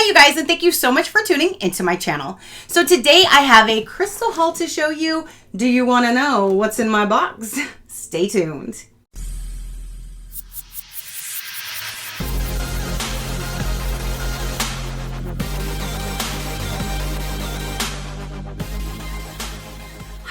Hi you guys, and thank you so much for tuning into my channel. So today I have a crystal haul to show you. Do you want to know what's in my box? Stay tuned.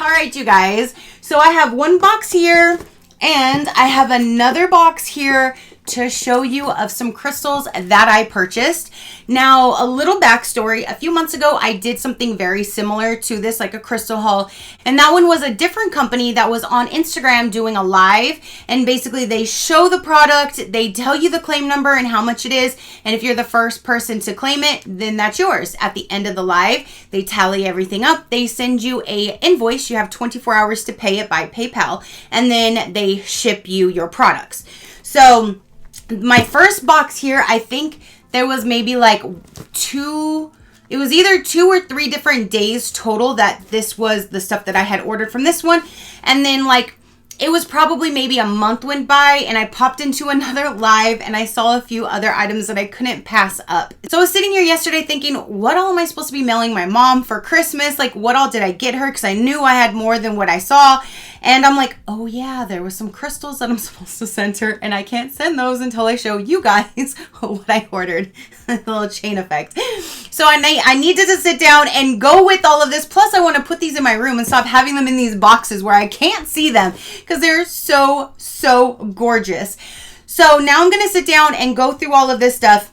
All right, you guys. So I have one box here and I have another box here to show you of some crystals that I purchased. Now, a little backstory. A few months ago, I did something very similar to this, like a crystal haul. And that one was a different company that was on Instagram doing a live. And basically, they show the product, they tell you the claim number and how much it is. And if you're the first person to claim it, then that's yours. At the end of the live, they tally everything up. They send you a invoice. You have 24 hours to pay it by PayPal. And then they ship you your products. So my first box here, I think there was maybe like it was either 2 or 3 different days total that this was the stuff that I had ordered from this one. And then like it was probably maybe a month went by and I popped into another live and I saw a few other items that I couldn't pass up. So I was sitting here yesterday thinking, what all am I supposed to be mailing my mom for Christmas? Like what all did I get her? Because I knew I had more than what I saw. And I'm like, oh yeah, there was some crystals that I'm supposed to send her and I can't send those until I show you guys what I ordered. A little chain effect. So I needed to sit down and go with all of this. Plus I want to put these in my room and stop having them in these boxes where I can't see them because they're so gorgeous. So now I'm going to sit down and go through all of this stuff.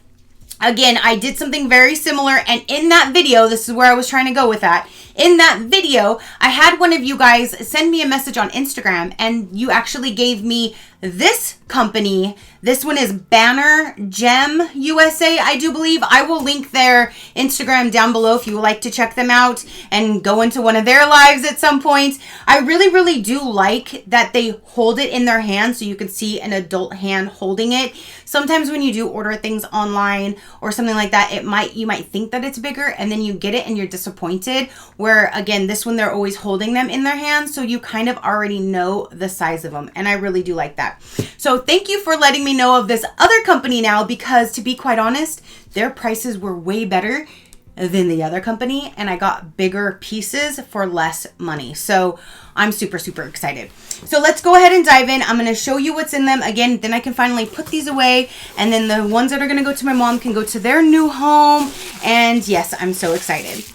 Again, I did something very similar, and in that video, this is where I was trying to go with that. In that video, I had one of you guys send me a message on Instagram, and you actually gave me this company. This one is Banner Gem USA, I do believe. I will link their Instagram down below if you would like to check them out and go into one of their lives at some point. I really do like that they hold it in their hand so you can see an adult hand holding it. Sometimes when you do order things online or something like that, you might think that it's bigger and then you get it and you're disappointed. Where again, this one, they're always holding them in their hands, so you kind of already know the size of them, and I really do like that. So thank you for letting me know of this other company now, because to be quite honest, their prices were way better than the other company, and I got bigger pieces for less money. So I'm super excited. So let's go ahead and dive in. I'm going to show you what's in them again, then I can finally put these away, and then the ones that are going to go to my mom can go to their new home. And yes, I'm so excited.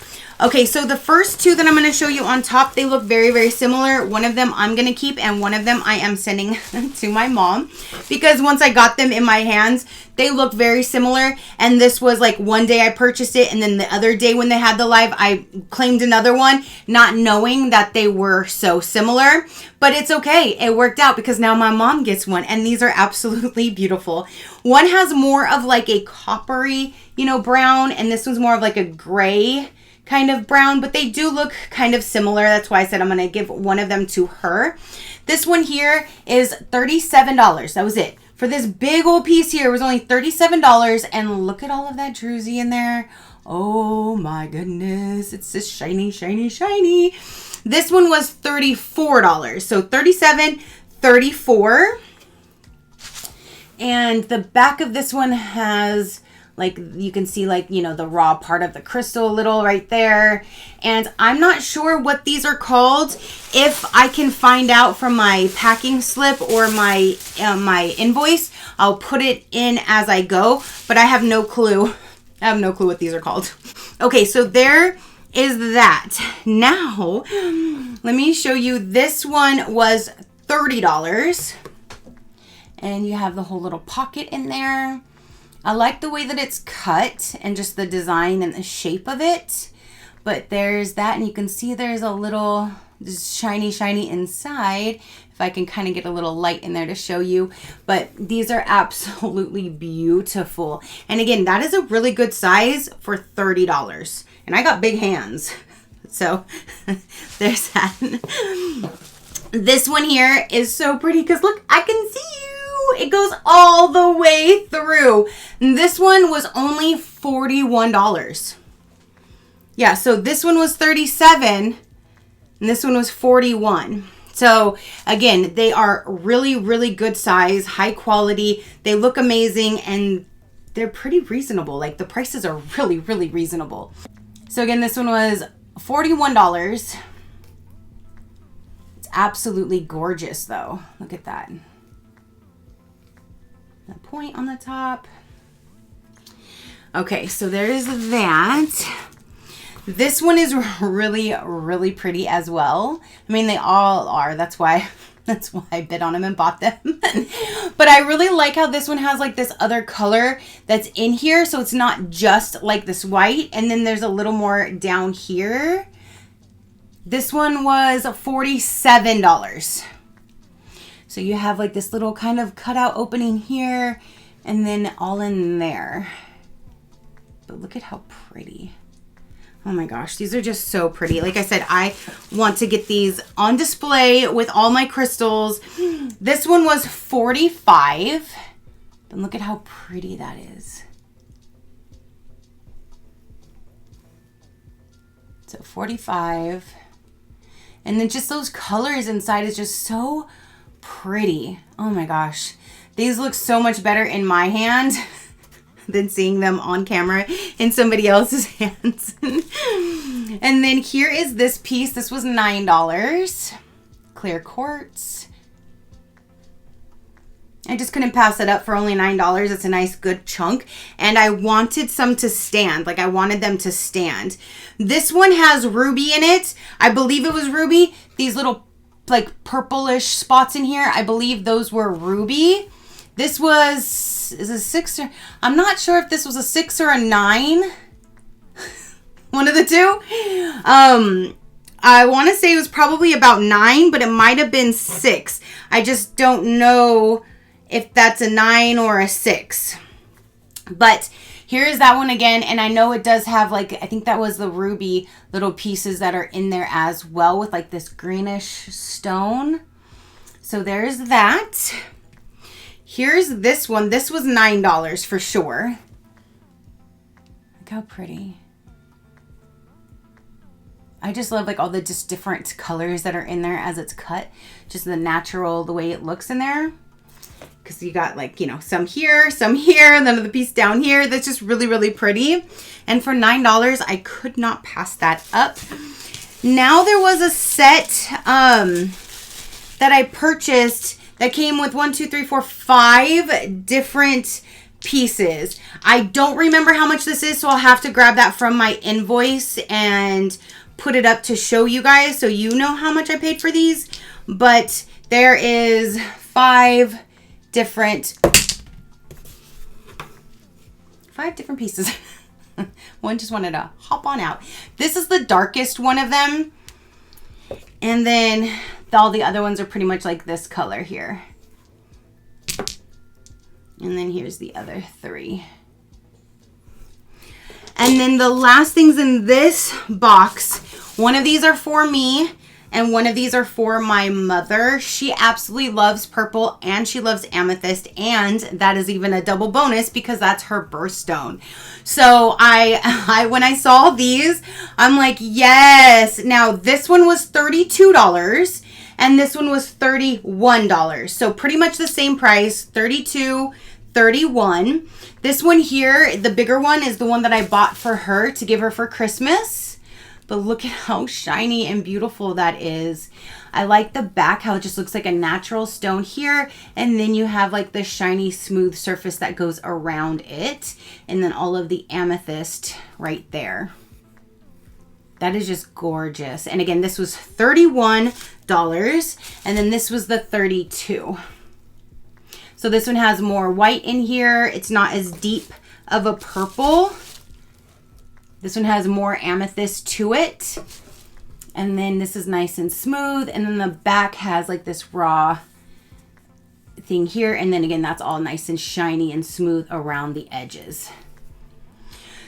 Okay, so the first two that I'm going to show you on top, they look very similar. One of them I'm going to keep, and one of them I am sending to my mom, because once I got them in my hands, they look very similar. And this was like one day I purchased it, and then the other day when they had the live, I claimed another one, not knowing that they were so similar. But it's okay. It worked out because now my mom gets one, and these are absolutely beautiful. One has more of like a coppery, brown, and this one's more of like a gray kind of brown, but they do look kind of similar. That's why I said I'm going to give one of them to her. This one here is $37. That was it. For this big old piece here, it was only $37, and look at all of that druzy in there. Oh my goodness. It's just shiny. This one was $34. So $37, $34. And the back of this one has, like, you can see, like, the raw part of the crystal a little right there. And I'm not sure what these are called. If I can find out from my packing slip or my invoice, I'll put it in as I go. But I have no clue. I have no clue what these are called. Okay, so there is that. Now, let me show you. This one was $30. And you have the whole little pocket in there. I like the way that it's cut and just the design and the shape of it. But there's that, and you can see there's a little shiny inside. If I can kind of get a little light in there to show you. But these are absolutely beautiful. And again, that is a really good size for $30. And I got big hands. So there's that. This one here is so pretty because look, I can see you. It goes all the way through. And this one was only $41. Yeah, so this one was $37 and this one was $41. So again, they are really, really good size, high quality. They look amazing, and they're pretty reasonable. Like the prices are really, really reasonable. So again, this one was $41. It's absolutely gorgeous though. Look at that. The point on the top. Okay, so there's that. This one is really, really pretty as well. I mean, they all are. That's why I bid on them and bought them. But I really like how this one has like this other color that's in here. So it's not just like this white. And then there's a little more down here. This one was $47. So you have like this little kind of cutout opening here and then all in there. But look at how pretty. Oh my gosh, these are just so pretty. Like I said, I want to get these on display with all my crystals. This one was $45. But look at how pretty that is. So $45. And then just those colors inside is just so pretty. Oh my gosh. These look so much better in my hand than seeing them on camera in somebody else's hands. And then here is this piece. This was $9. Clear quartz. I just couldn't pass it up for only $9. It's a nice good chunk. And I wanted some to stand. Like I wanted them to stand. This one has ruby in it. I believe it was ruby. These little like purplish spots in here, I believe those were ruby. This was, is a 6 or, I'm not sure if this was a 6 or a 9. One of the two. I want to say it was probably about 9, but it might have been 6. I just don't know if that's a 9 or a 6. But here is that one again. And I know it does have like, I think that was the ruby little pieces that are in there as well with like this greenish stone. So there's that. Here's this one. This was $9 for sure. Look how pretty. I just love like all the just different colors that are in there as it's cut. Just the natural, the way it looks in there. Because you got like, you know, some here, and then the piece down here. That's just really, really pretty. And for $9, I could not pass that up. Now there was a set that I purchased that came with 5 different pieces. I don't remember how much this is, so I'll have to grab that from my invoice and put it up to show you guys so you know how much I paid for these. But there is 5 different pieces. One just wanted to hop on out. This is the darkest one of them. And then all the other ones are pretty much like this color here. And then here's the other 3. And then the last things in this box, one of these are for me and one of these are for my mother. She absolutely loves purple and she loves amethyst, and that is even a double bonus because that's her birthstone. So I when I saw these, I'm like, yes. Now this one was $32 and this one was $31. So pretty much the same price, $32, $31. This one here, the bigger one, is the one that I bought for her to give her for Christmas. But look at how shiny and beautiful that is. I like the back, how it just looks like a natural stone here. And then you have like the shiny, smooth surface that goes around it. And then all of the amethyst right there. That is just gorgeous. And again, this was $31. And then this was the $32. So this one has more white in here. It's not as deep of a purple. This one has more amethyst to it. And then this is nice and smooth. And then the back has like this raw thing here. And then again, that's all nice and shiny and smooth around the edges.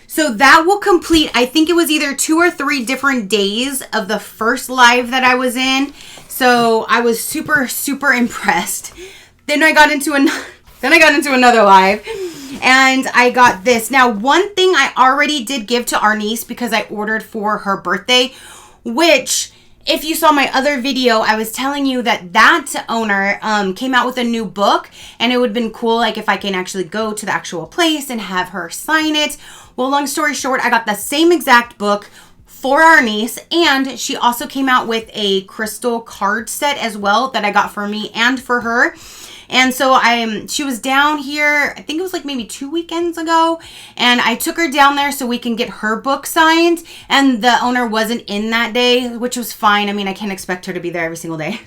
So that will complete, I think it was either 2 or 3 different days of the first live that I was in. So I was super, super impressed. Then I got into another live. And I got this. Now, one thing I already did give to our niece because I ordered for her birthday, which if you saw my other video, I was telling you that that owner came out with a new book, and it would have been cool, like, if I can actually go to the actual place and have her sign it. Well, long story short, I got the same exact book for our niece, and she also came out with a crystal card set as well that I got for me and for her. And so she was down here, I think it was like maybe 2 weekends ago, and I took her down there so we can get her book signed, and the owner wasn't in that day, which was fine. I mean, I can't expect her to be there every single day.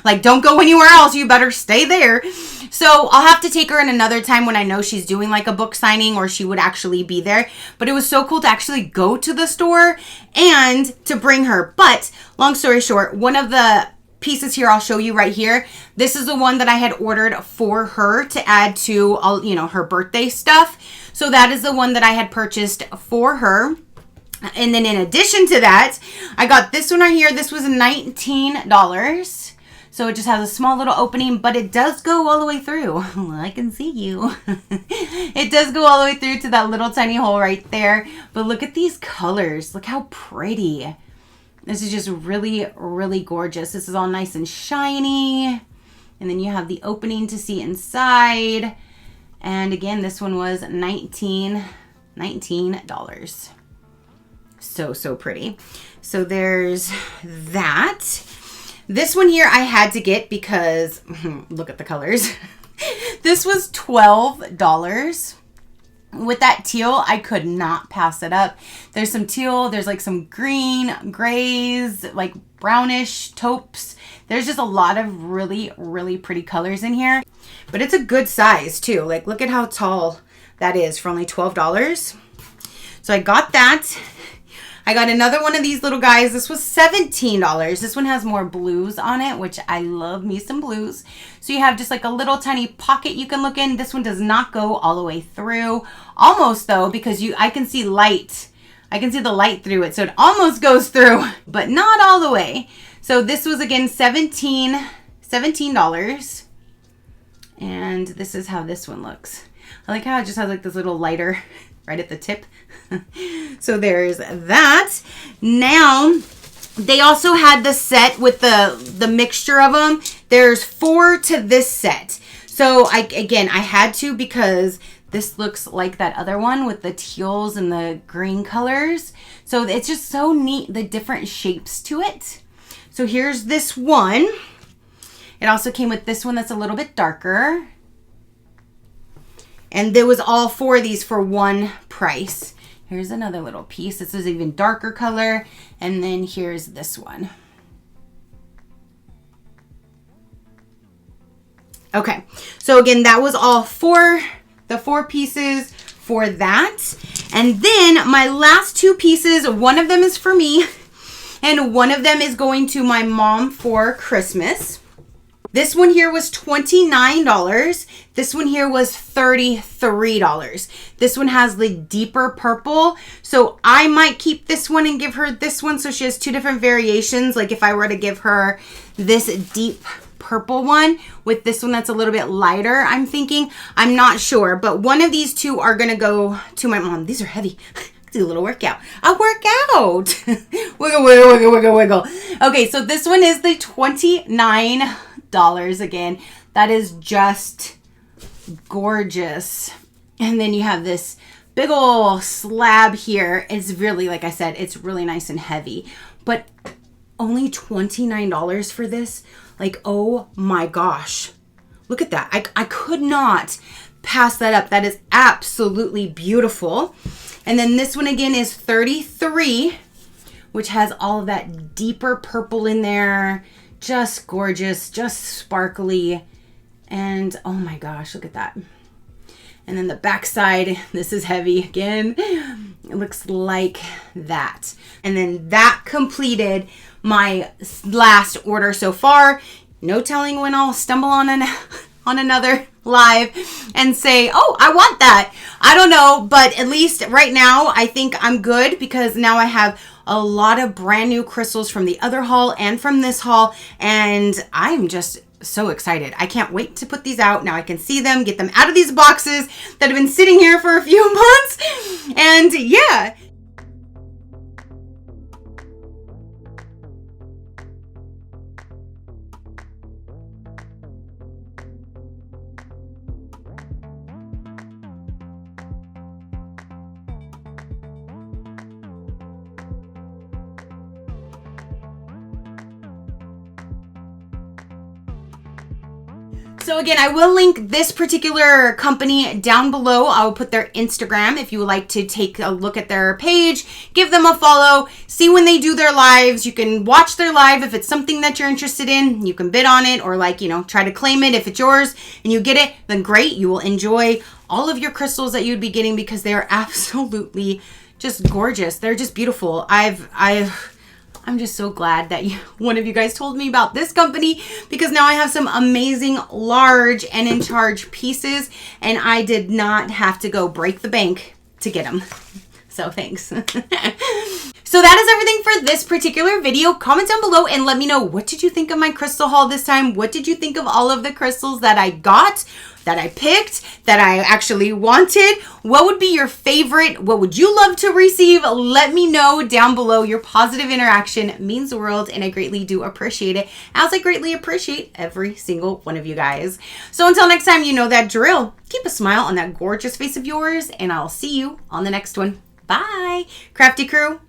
Like, don't go anywhere else. You better stay there. So I'll have to take her in another time when I know she's doing like a book signing, or she would actually be there. But it was so cool to actually go to the store and to bring her. But long story short, one of the pieces here I'll show you right here. This is the one that I had ordered for her to add to all, you know, her birthday stuff. So that is the one that I had purchased for her. And then in addition to that, I got this one right here. This was $19. So it just has a small little opening, but it does go all the way through. I can see you. It does go all the way through to that little tiny hole right there. But look at these colors. Look how pretty. This is just really, really gorgeous. This is all nice and shiny. And then you have the opening to see inside. And again, this one was $19. So pretty. So there's that. This one here I had to get because, look at the colors. This was $12. With that teal, I could not pass it up. There's some teal, there's like some green, grays, like brownish taupes. There's just a lot of really, really pretty colors in here. But it's a good size too. Like, look at how tall that is for only $12. So I got that. I got another one of these little guys. This was $17. This one has more blues on it, which I love me some blues. So you have just like a little tiny pocket you can look in. This one does not go all the way through. Almost though, because I can see light. I can see the light through it. So it almost goes through, but not all the way. So this was again $17. And this is how this one looks. I like how it just has like this little lighter right at the tip. So there's that. Now, they also had the set with the mixture of them. There's 4 to this set. So I had to, because this looks like that other one with the teals and the green colors. So it's just so neat, the different shapes to it. So here's this one. It also came with this one that's a little bit darker. And there was all 4 of these for one price. Here's another little piece. This is even darker color. And then here's this one. Okay, so again, that was all the 4 pieces for that. And then my last 2 pieces, one of them is for me, and one of them is going to my mom for Christmas. This one here was $29. This one here was $33. This one has the deeper purple. So I might keep this one and give her this one. So she has 2 different variations. Like if I were to give her this deep purple one with this one that's a little bit lighter, I'm thinking. I'm not sure. But one of these 2 are going to go to my mom. These are heavy. Do a little workout. I'll work out. Wiggle, wiggle, wiggle, wiggle, wiggle. Okay, so this one is the $29 again. That is just gorgeous. And then you have this big old slab here. It's really, like I said, it's really nice and heavy. But only $29 for this. Like, oh my gosh. Look at that. I could not pass that up. That is absolutely beautiful. And then this one again is $33, which has all of that deeper purple in there. Just gorgeous, just sparkly. And oh my gosh, look at that. And then the back side, this is heavy again. It looks like that. And then that completed my last order so far. No telling when I'll stumble on another live and say, oh, I want that. I don't know, but at least right now I think I'm good, because now I have a lot of brand new crystals from the other haul and from this haul, and I'm just so excited. I can't wait to put these out. Now I can see them, get them out of these boxes that have been sitting here for a few months. And yeah. So again, I will link this particular company down below. I will put their Instagram if you would like to take a look at their page, give them a follow, see when they do their lives. You can watch their live if it's something that you're interested in. You can bid on it or like, you know, try to claim it if it's yours and you get it, then great. You will enjoy all of your crystals that you'd be getting because they are absolutely just gorgeous. They're just beautiful. I'm just so glad that one of you guys told me about this company because now I have some amazing large and in charge pieces and I did not have to go break the bank to get them. So thanks. So that is everything for this particular video. Comment down below and let me know, what did you think of my crystal haul this time? What did you think of all of the crystals that I got, that I picked, that I actually wanted? What would be your favorite? What would you love to receive? Let me know down below. Your positive interaction means the world and I greatly do appreciate it, as I greatly appreciate every single one of you guys. So until next time, you know that drill. Keep a smile on that gorgeous face of yours and I'll see you on the next one. Bye, Crafty crew.